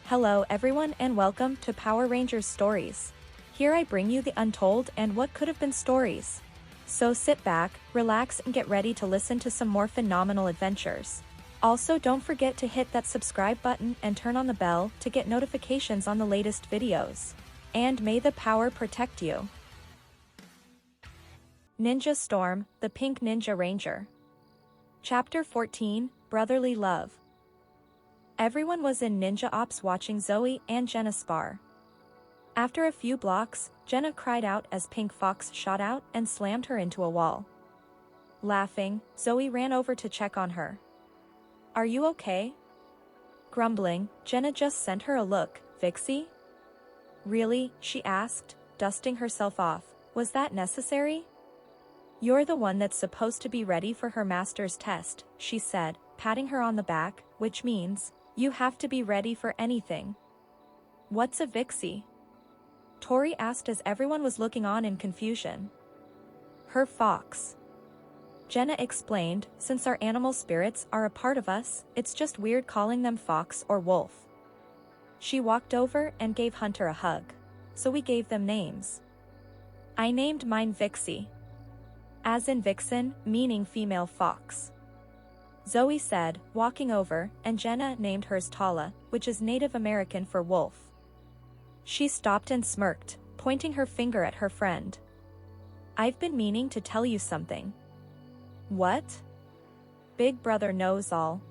Hello everyone and welcome to Power Rangers Stories. Here I bring you the untold and what could have been stories. So sit back, relax and get ready to listen to some more phenomenal adventures. Also don't forget to hit that subscribe button and turn on the bell to get notifications on the latest videos. And may the power protect you. Ninja Storm, the Pink Ninja Ranger. Chapter 14, Brotherly Love. Everyone was in Ninja Ops watching Zoey and Jenna spar. After a few blocks, Jenna cried out as Pink Fox shot out and slammed her into a wall. Laughing, Zoey ran over to check on her. "Are you okay?" Grumbling, Jenna just sent her a look. "Vixie?" "Really?" she asked, dusting herself off. "Was that necessary?" "You're the one that's supposed to be ready for her master's test," she said, patting her on the back, "which means you have to be ready for anything." "What's a Vixie?" Tori asked as everyone was looking on in confusion. "Her fox." Jenna explained, "Since our animal spirits are a part of us, it's just weird calling them fox or wolf." She walked over and gave Hunter a hug. "So we gave them names. I named mine Vixie. As in vixen, meaning female fox," Zoey said, walking over, and Jenna named hers Tala, which is Native American for wolf. She stopped and smirked, pointing her finger at her friend. "I've been meaning to tell you something." "What?" "Big brother knows all.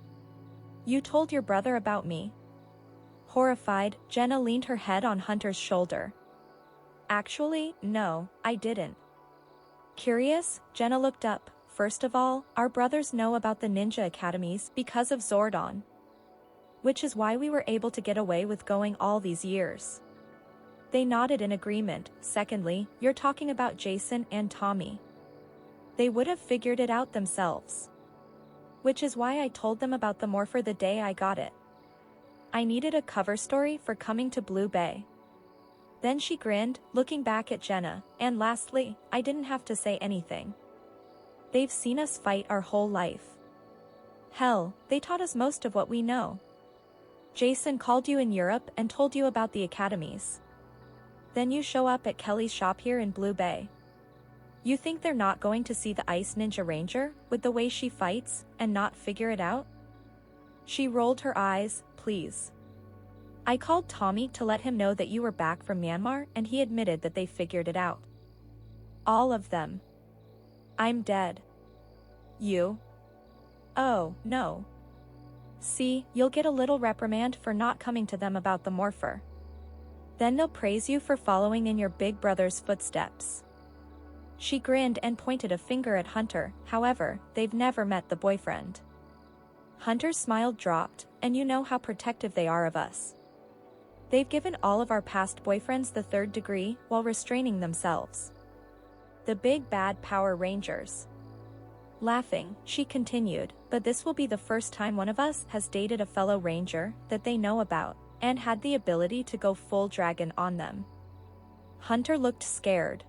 You told your brother about me." Horrified, Jenna leaned her head on Hunter's shoulder. "Actually, no, I didn't." Curious, Jenna looked up. "First of all, our brothers know about the ninja academies because of Zordon. Which is why we were able to get away with going all these years." They nodded in agreement. "Secondly, you're talking about Jason and Tommy. They would have figured it out themselves. Which is why I told them about the morpher the day I got it. I needed a cover story for coming to Blue Bay." Then she grinned, looking back at Jenna, "And lastly, I didn't have to say anything. They've seen us fight our whole life. Hell, they taught us most of what we know. Jason called you in Europe and told you about the academies. Then you show up at Kelly's shop here in Blue Bay. You think they're not going to see the Ice Ninja Ranger, with the way she fights, and not figure it out?" She rolled her eyes. "Please. I called Tommy to let him know that you were back from Myanmar and he admitted that they figured it out. All of them. I'm dead." "You?" "Oh, no. See, you'll get a little reprimand for not coming to them about the morpher. Then they'll praise you for following in your big brother's footsteps." She grinned and pointed a finger at Hunter. "However, they've never met the boyfriend." Hunter's smile dropped, "And you know how protective they are of us. They've given all of our past boyfriends the 3rd degree while restraining themselves. The big bad Power Rangers." Laughing, she continued, "But this will be the first time one of us has dated a fellow ranger that they know about, and had the ability to go full dragon on them." Hunter looked scared.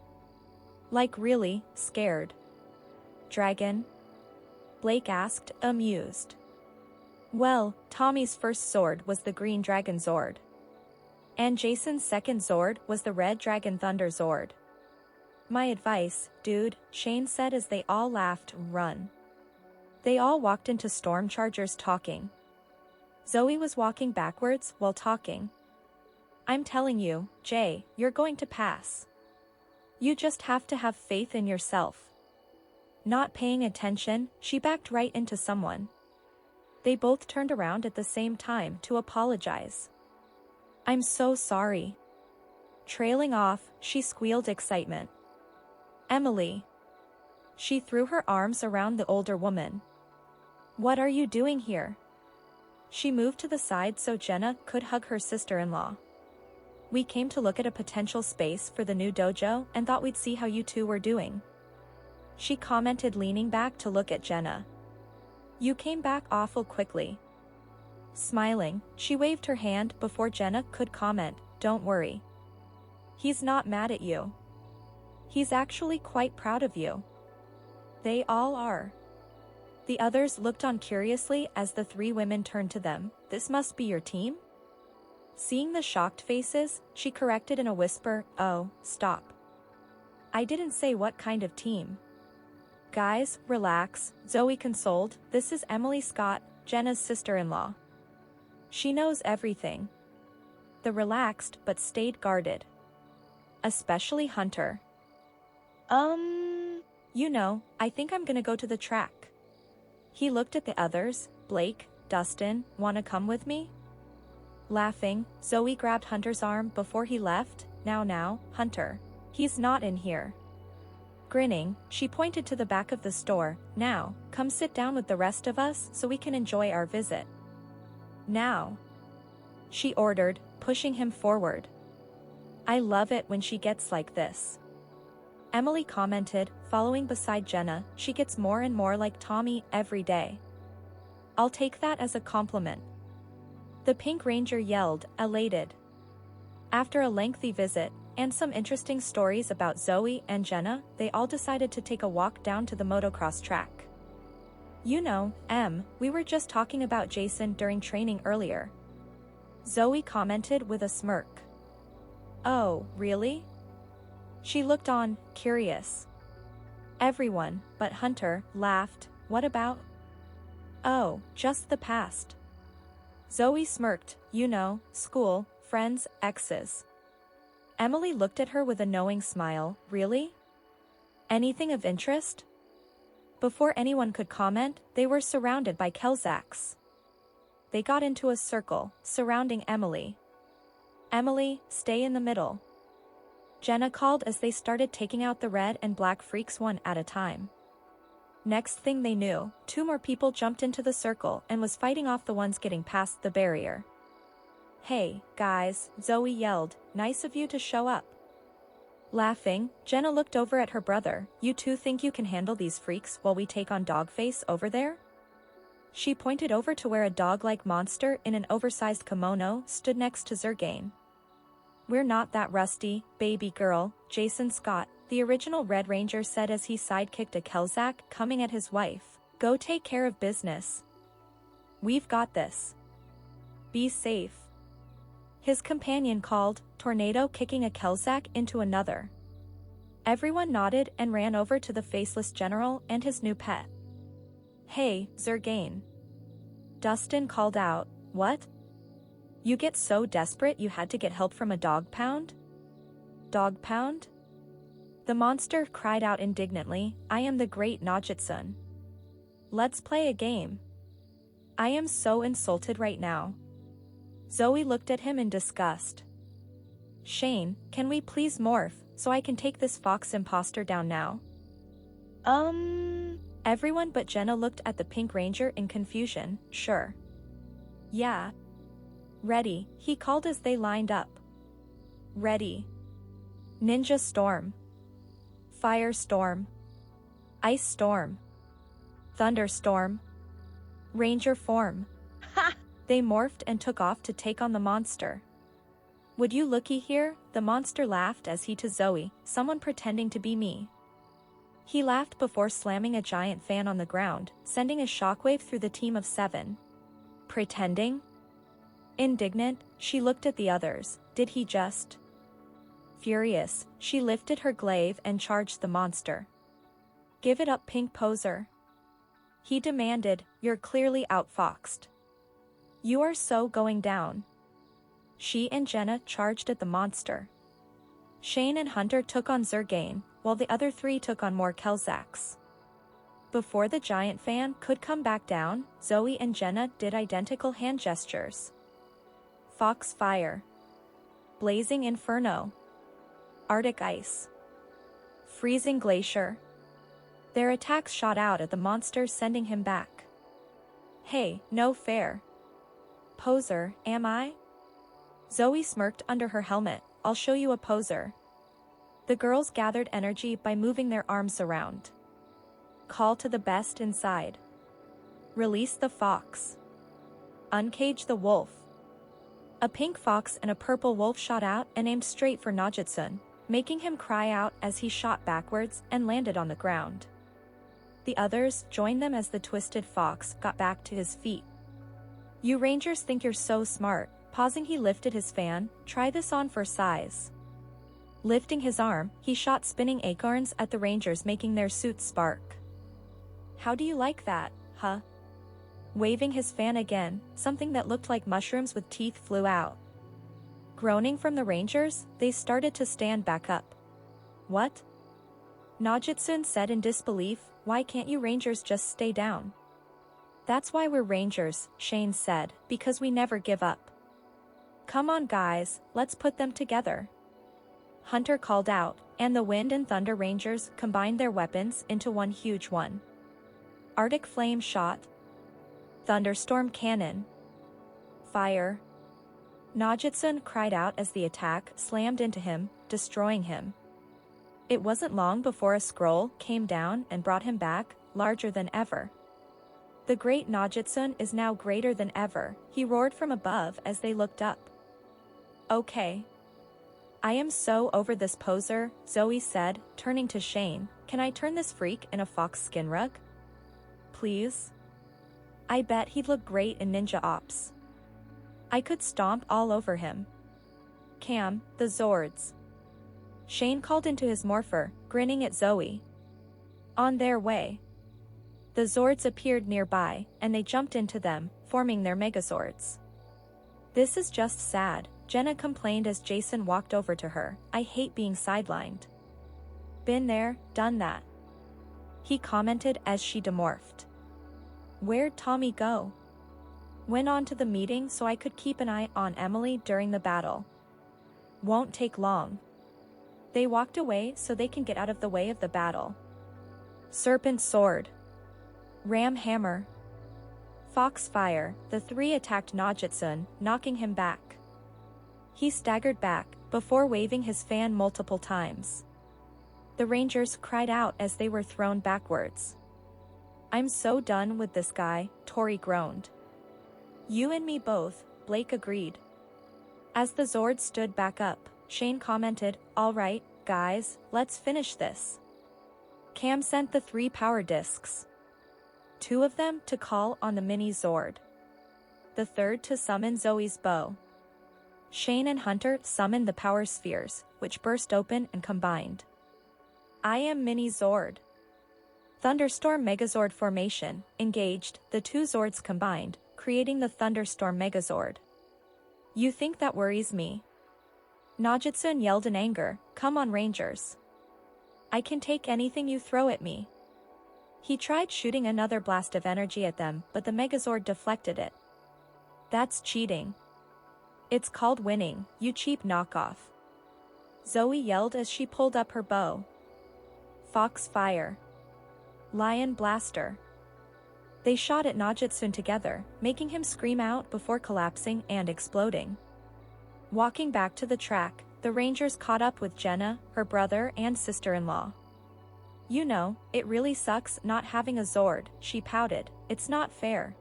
"Like really, scared?" "Dragon?" Blake asked, amused. "Well, Tommy's first Zord was the Green Dragon Zord. And Jason's second Zord was the Red Dragon Thunder Zord. My advice, dude," Shane said as they all laughed, "run." They all walked into Storm Chargers talking. Zoey was walking backwards while talking. "I'm telling you, Jay, you're going to pass. You just have to have faith in yourself." Not paying attention, she backed right into someone. They both turned around at the same time to apologize. "I'm so sorry." Trailing off, she squealed excitement. "Emily." She threw her arms around the older woman. "What are you doing here?" She moved to the side so Jenna could hug her sister-in-law. "We came to look at a potential space for the new dojo and thought we'd see how you two were doing," she commented, leaning back to look at Jenna. "You came back awful quickly." Smiling, she waved her hand before Jenna could comment, "Don't worry. He's not mad at you. He's actually quite proud of you." They all are. The others looked on curiously as the 3 women turned to them. "This must be your team?" Seeing the shocked faces, she corrected in a whisper, "Oh, stop. I didn't say what kind of team." "Guys, relax," Zoey consoled. "This is Emily Scott, Jenna's sister-in-law. She knows everything." They relaxed but stayed guarded. Especially Hunter. I think I'm gonna go to the track." He looked at the others. "Blake, Dustin, wanna come with me?" Laughing, Zoey grabbed Hunter's arm before he left. Now, Hunter. He's not in here." Grinning, she pointed to the back of the store. "Now, come sit down with the rest of us so we can enjoy our visit." "Now," she ordered, pushing him forward. "I love it when she gets like this," Emily commented, following beside Jenna. "She gets more and more like Tommy every day." "I'll take that as a compliment," the Pink Ranger yelled, elated. After a lengthy visit, and some interesting stories about Zoey and Jenna, they all decided to take a walk down to the motocross track. We were just talking about Jason during training earlier," Zoey commented with a smirk. "Oh, really?" She looked on, curious. Everyone, but Hunter, laughed. "What about?" "Oh, just the past." Zoey smirked. School, friends, exes." Emily looked at her with a knowing smile. "Really? Anything of interest?" Before anyone could comment, they were surrounded by Kelzacks. They got into a circle, surrounding Emily. "Emily, stay in the middle," Jenna called as they started taking out the red and black freaks one at a time. Next thing they knew, 2 more people jumped into the circle and was fighting off the ones getting past the barrier. "Hey, guys," Zoey yelled, "nice of you to show up." Laughing, Jenna looked over at her brother. "You two think you can handle these freaks while we take on Dogface over there?" She pointed over to where a dog-like monster in an oversized kimono stood next to Zergain. "We're not that rusty, baby girl," Jason Scott, the original Red Ranger, said as he sidekicked a Kelzack coming at his wife. "Go take care of business. We've got this. Be safe," his companion called, tornado kicking a Kelzack into another. Everyone nodded and ran over to the faceless general and his new pet. "Hey, Zergain," Dustin called out. "What? You get so desperate you had to get help from a dog pound?" "Dog pound?" The monster cried out indignantly. "I am the great Najitsun. Let's play a game. I am so insulted right now." Zoey looked at him in disgust. "Shane, can we please morph, so I can take this fox imposter down now?" Everyone but Jenna looked at the Pink Ranger in confusion. "Sure. Yeah. Ready," he called as they lined up. "Ready. Ninja Storm. Fire Storm. Ice Storm. Thunderstorm. Ranger Form." Ha! They morphed and took off to take on the monster. "Would you looky here?" The monster laughed as he to Zoey, "Someone pretending to be me." He laughed before slamming a giant fan on the ground, sending a shockwave through the team of 7. "Pretending?" Indignant, she looked at the others. Did he just? Furious, she lifted her glaive and charged the monster. "Give it up, Pink Poser," he demanded. "You're clearly outfoxed. You are so going down." She and Jenna charged at the monster. Shane and Hunter took on Zergain, while the other 3 took on more Kelzacks. Before the giant fan could come back down, Zoey and Jenna did identical hand gestures. Fox Fire. Blazing Inferno. Arctic Ice. Freezing Glacier. Their attacks shot out at the monster, sending him back. "Hey, no fair. Poser, am I?" Zoey smirked under her helmet. "I'll show you a poser." The girls gathered energy by moving their arms around. Call to the best inside. Release the fox. Uncage the wolf. A pink fox and a purple wolf shot out and aimed straight for Najitsun, making him cry out as he shot backwards and landed on the ground. The others joined them as the twisted fox got back to his feet. "You Rangers think you're so smart, Pausing, he lifted his fan. Try this on for size. Lifting his arm, he shot spinning acorns at the Rangers, making their suits spark. How do you like that, huh? Waving his fan again, something that looked like mushrooms with teeth flew out. Groaning from the Rangers, they started to stand back up. What? Najitsun said in disbelief. Why can't you Rangers just stay down? That's why we're Rangers, Shane said, because we never give up. Come on guys, let's put them together. Hunter called out, and the Wind and Thunder Rangers combined their weapons into one huge one. Arctic Flame shot. Thunderstorm cannon. Fire. Najitsun cried out as the attack slammed into him, destroying him. It wasn't long before a scroll came down and brought him back, larger than ever. The great Najitsun is now greater than ever, he roared from above as they looked up. Okay. I am so over this poser, Zoey said, turning to Shane. Can I turn this freak in a fox skin rug? Please? I bet he'd look great in Ninja Ops. I could stomp all over him. Cam, the Zords. Shane called into his morpher, grinning at Zoey. On their way. The Zords appeared nearby, and they jumped into them, forming their Megazords. This is just sad, Jenna complained as Jason walked over to her. I hate being sidelined. Been there, done that. He commented as she demorphed. Where'd Tommy go? Went on to the meeting so I could keep an eye on Emily during the battle. Won't take long. They walked away so they can get out of the way of the battle. Serpent Sword. Ram Hammer. Fox Fire, the three attacked Najitsun, knocking him back. He staggered back, before waving his fan multiple times. The Rangers cried out as they were thrown backwards. I'm so done with this guy, Tori groaned. You and me both, Blake agreed. As the Zords stood back up, Shane commented, all right, guys, let's finish this. Cam sent the 3 power discs. 2 of them to call on the mini Zord. The third to summon Zoey's bow. Shane and Hunter summoned the power spheres, which burst open and combined. I am mini Zord. Thunderstorm Megazord formation, engaged, the 2 Zords combined, creating the Thunderstorm Megazord. You think that worries me? Najitsun yelled in anger, come on Rangers. I can take anything you throw at me. He tried shooting another blast of energy at them, but the Megazord deflected it. That's cheating. It's called winning, you cheap knockoff. Zoey yelled as she pulled up her bow. Fox Fire. Lion Blaster. They shot at Najitsun together, making him scream out before collapsing and exploding. Walking back to the track, the Rangers caught up with Jenna, her brother and sister-in-law. You know, it really sucks not having a Zord, she pouted, it's not fair.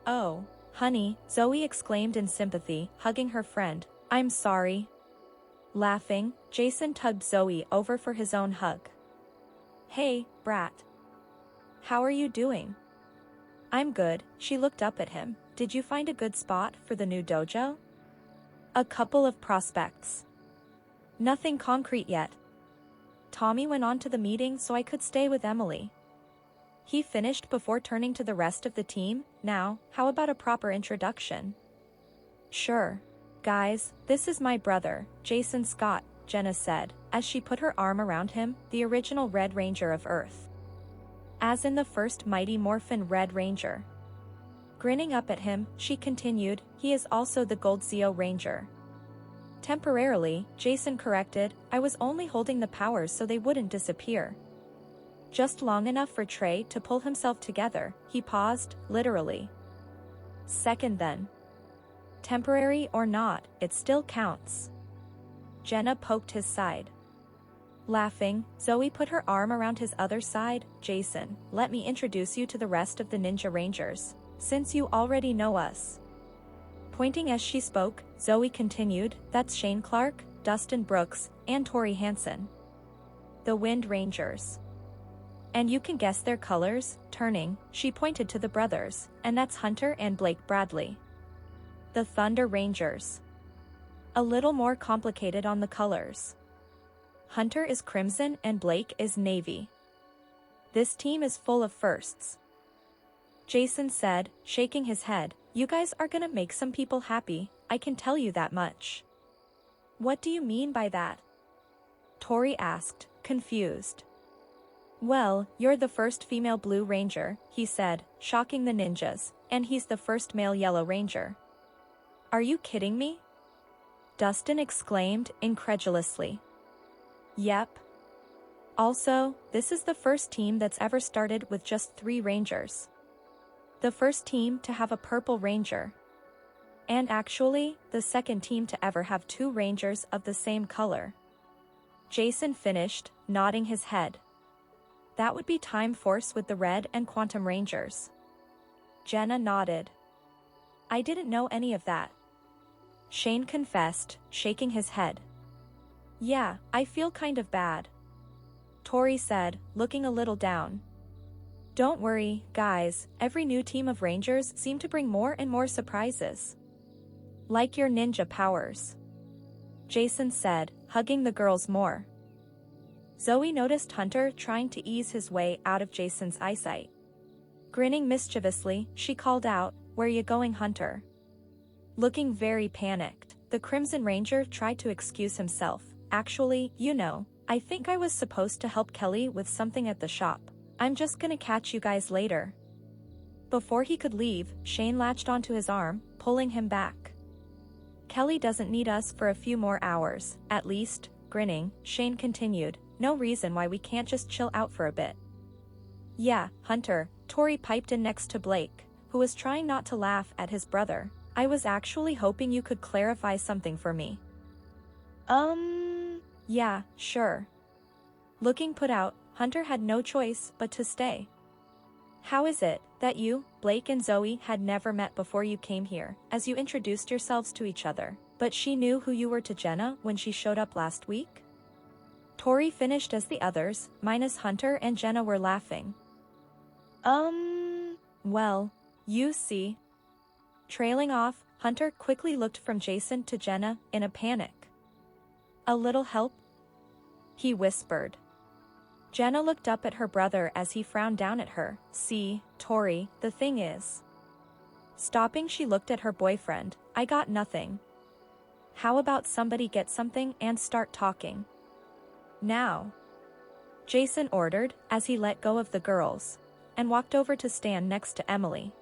Oh, honey, Zoey exclaimed in sympathy, hugging her friend, I'm sorry. Laughing, Jason tugged Zoey over for his own hug. Hey, brat. How are you doing? I'm good, she looked up at him. Did you find a good spot for the new dojo? A couple of prospects. Nothing concrete yet. Tommy went on to the meeting so I could stay with Emily. He finished before turning to the rest of the team. Now, how about a proper introduction? Sure. Guys, this is my brother, Jason Scott, Jenna said, as she put her arm around him, the original Red Ranger of Earth. As in the first Mighty Morphin Red Ranger. Grinning up at him, she continued, he is also the Gold Zeo Ranger. Temporarily, Jason corrected, I was only holding the powers so they wouldn't disappear. Just long enough for Trey to pull himself together, he paused, literally. Second then. Temporary or not, it still counts. Jenna poked his side. Laughing, Zoey put her arm around his other side. Jason, let me introduce you to the rest of the Ninja Rangers, since you already know us. Pointing as she spoke, Zoey continued, that's Shane Clark, Dustin Brooks, and Tori Hansen. The Wind Rangers. And you can guess their colors. Turning, she pointed to the brothers, and that's Hunter and Blake Bradley. The Thunder Rangers. A little more complicated on the colors. Hunter is crimson and Blake is navy. This team is full of firsts. Jason said, shaking his head. You guys are gonna make some people happy, I can tell you that much. What do you mean by that? Tori asked, confused. Well, you're the first female Blue Ranger, he said, shocking the ninjas, and he's the first male Yellow Ranger. Are you kidding me? Dustin exclaimed, incredulously. Yep. Also, this is the first team that's ever started with just 3 Rangers. The first team to have a Purple Ranger. And actually, the second team to ever have 2 Rangers of the same color. Jason finished, nodding his head. That would be Time Force with the Red and Quantum Rangers. Jenna nodded. I didn't know any of that. Shane confessed, shaking his head. Yeah, I feel kind of bad. Tori said, looking a little down. Don't worry, guys, every new team of Rangers seem to bring more and more surprises. Like your ninja powers. Jason said, hugging the girls more. Zoey noticed Hunter trying to ease his way out of Jason's eyesight. Grinning mischievously, she called out, Where you going, Hunter? Looking very panicked, the Crimson Ranger tried to excuse himself. Actually, I think I was supposed to help Kelly with something at the shop. I'm just gonna catch you guys later. Before he could leave, Shane latched onto his arm, pulling him back. Kelly doesn't need us for a few more hours, at least. Grinning, Shane continued, no reason why we can't just chill out for a bit. Yeah, Hunter, Tori piped in next to Blake, who was trying not to laugh at his brother. I was actually hoping you could clarify something for me. Yeah, sure. Looking put out, Hunter had no choice but to stay. How is it that you, Blake and Zoey had never met before you came here, as you introduced yourselves to each other, but she knew who you were to Jenna when she showed up last week? Tori finished as the others, minus Hunter and Jenna, were laughing. Well, you see. Trailing off, Hunter quickly looked from Jason to Jenna, in a panic. A little help? He whispered. Jenna looked up at her brother as he frowned down at her. See, Tori, the thing is. Stopping, she looked at her boyfriend. I got nothing. How about somebody get something and start talking? Now. Jason ordered, as he let go of the girls, and walked over to stand next to Emily.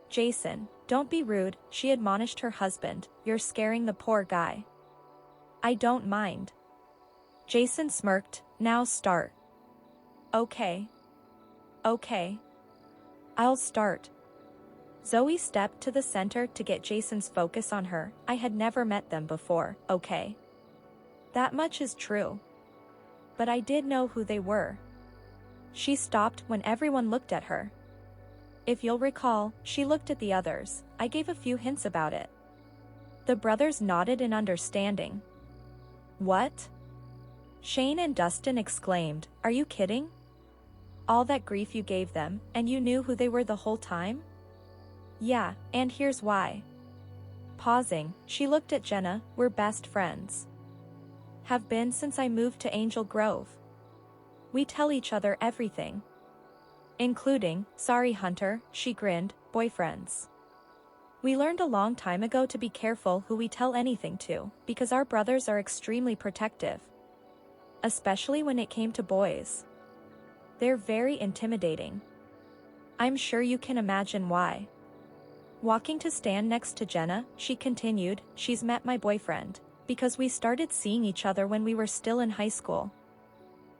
Jason, don't be rude, she admonished her husband. You're scaring the poor guy. I don't mind. Jason smirked. Now start. Okay. I'll start. Zoey stepped to the center to get Jason's focus on her. I had never met them before, okay? That much is true. But I did know who they were. She stopped when everyone looked at her. If you'll recall, she looked at the others. I gave a few hints about it. The brothers nodded in understanding. What? Shane and Dustin exclaimed, Are you kidding? All that grief you gave them, and you knew who they were the whole time? Yeah, and here's why. Pausing, she looked at Jenna. We're best friends. Have been since I moved to Angel Grove. We tell each other everything. Including, sorry Hunter, she grinned, boyfriends. We learned a long time ago to be careful who we tell anything to, because our brothers are extremely protective. Especially when it came to boys. They're very intimidating. I'm sure you can imagine why. Walking to stand next to Jenna, she continued, She's met my boyfriend, because we started seeing each other when we were still in high school.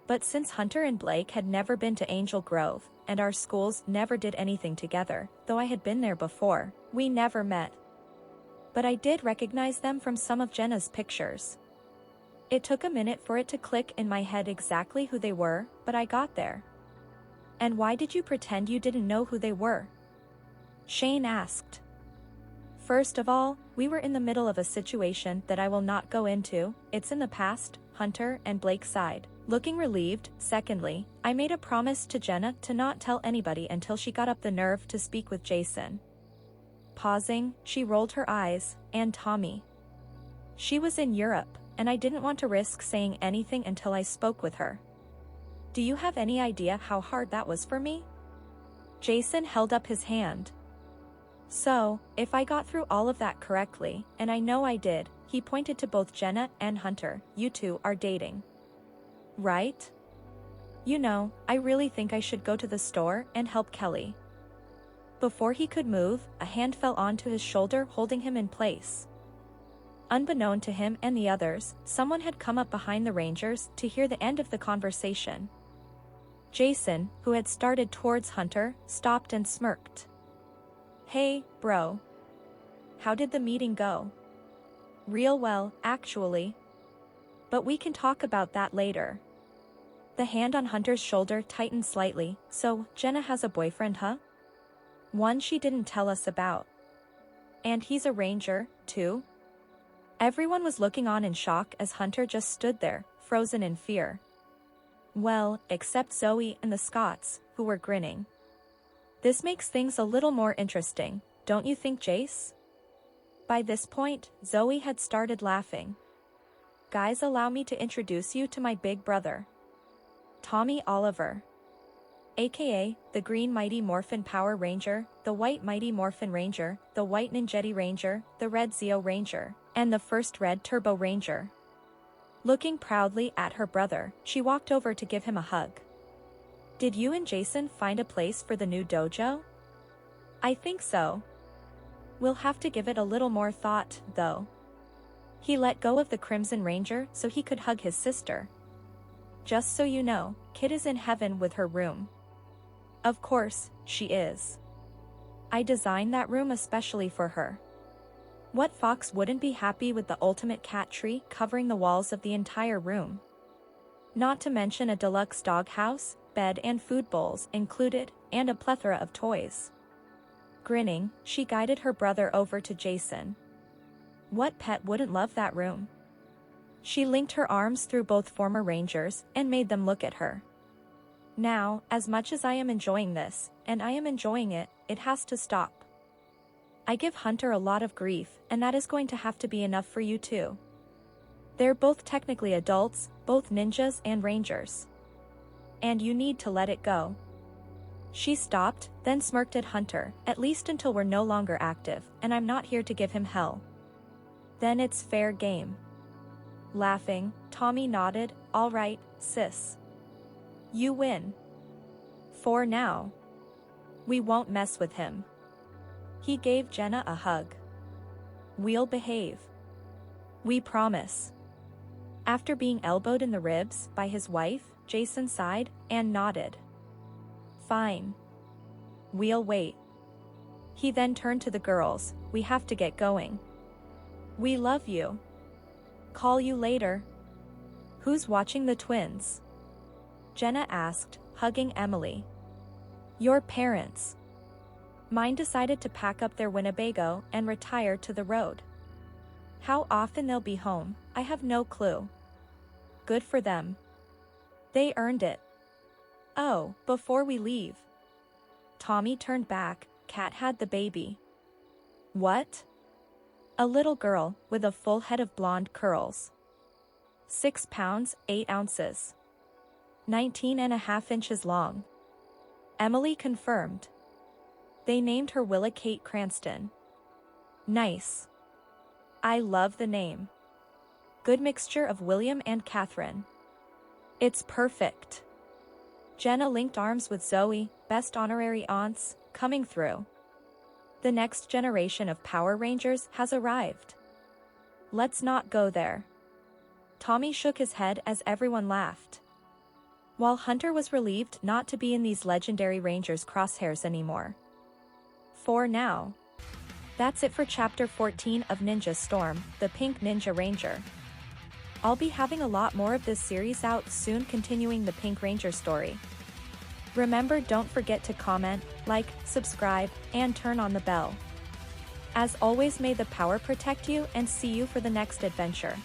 But since Hunter and Blake had never been to Angel Grove, and our schools never did anything together, though I had been there before, we never met. But I did recognize them from some of Jenna's pictures. It took a minute for it to click in my head exactly who they were, but I got there. And why did you pretend you didn't know who they were? Shane asked. First of all, we were in the middle of a situation that I will not go into. It's in the past, Hunter and Blake sighed, looking relieved. Secondly, I made a promise to Jenna to not tell anybody until she got up the nerve to speak with Jason. Pausing, she rolled her eyes, and Tommy. She was in Europe, and I didn't want to risk saying anything until I spoke with her. Do you have any idea how hard that was for me? Jason held up his hand. So, if I got through all of that correctly, and I know I did, he pointed to both Jenna and Hunter, you two are dating. Right? You know, I really think I should go to the store and help Kelly. Before he could move, a hand fell onto his shoulder holding him in place. Unbeknown to him and the others, someone had come up behind the Rangers to hear the end of the conversation. Jason, who had started towards Hunter, stopped and smirked. Hey, bro. How did the meeting go? Real well, actually. But we can talk about that later. The hand on Hunter's shoulder tightened slightly. So, Jenna has a boyfriend, huh? One she didn't tell us about. And he's a Ranger, too? Everyone was looking on in shock as Hunter just stood there, frozen in fear. Well, except Zoey and the Scots, who were grinning. This makes things a little more interesting, don't you think, Jace? By this point, Zoey had started laughing. Guys, allow me to introduce you to my big brother. Tommy Oliver. AKA, the Green Mighty Morphin Power Ranger, the White Mighty Morphin Ranger, the White Ninjetti Ranger, the Red Zeo Ranger, and the first Red Turbo Ranger. Looking proudly at her brother, she walked over to give him a hug. Did you and Jason find a place for the new dojo? I think so. We'll have to give it a little more thought, though. He let go of the Crimson Ranger so he could hug his sister. Just so you know, Kid is in heaven with her room. Of course, she is. I designed that room especially for her. What fox wouldn't be happy with the ultimate cat tree covering the walls of the entire room? Not to mention a deluxe doghouse, bed and food bowls included, and a plethora of toys. Grinning, she guided her brother over to Jason. What pet wouldn't love that room? She linked her arms through both former Rangers and made them look at her. Now, as much as I am enjoying this, and I am enjoying it, it has to stop. I give Hunter a lot of grief, and that is going to have to be enough for you too. They're both technically adults, both ninjas and rangers. And you need to let it go. She stopped, then smirked at Hunter, at least until we're no longer active, and I'm not here to give him hell. Then it's fair game. Laughing, Tommy nodded, all right, sis. You win. For now. We won't mess with him. He gave Jenna a hug. We'll behave. We promise. After being elbowed in the ribs by his wife, Jason sighed and nodded. Fine. We'll wait. He then turned to the girls, we have to get going. We love you. Call you later. Who's watching the twins? Jenna asked, hugging Emily. Your parents. Mine decided to pack up their Winnebago and retire to the road. How often they'll be home, I have no clue. Good for them. They earned it. Oh, before we leave. Tommy turned back, Kat had the baby. What? A little girl, with a full head of blonde curls. 6 pounds, 8 ounces. 19.5 inches long. Emily confirmed. They named her Willa Kate Cranston. Nice. I love the name. Good mixture of William and Catherine. It's perfect. Jenna linked arms with Zoey, best honorary aunts, coming through. The next generation of Power Rangers has arrived. Let's not go there. Tommy shook his head as everyone laughed. While Hunter was relieved not to be in these legendary Rangers' crosshairs anymore. For now. That's it for Chapter 14 of Ninja Storm, the Pink Ninja Ranger. I'll be having a lot more of this series out soon, continuing the Pink Ranger story. Remember, don't forget to comment, like, subscribe, and turn on the bell. As always, may the power protect you, and see you for the next adventure.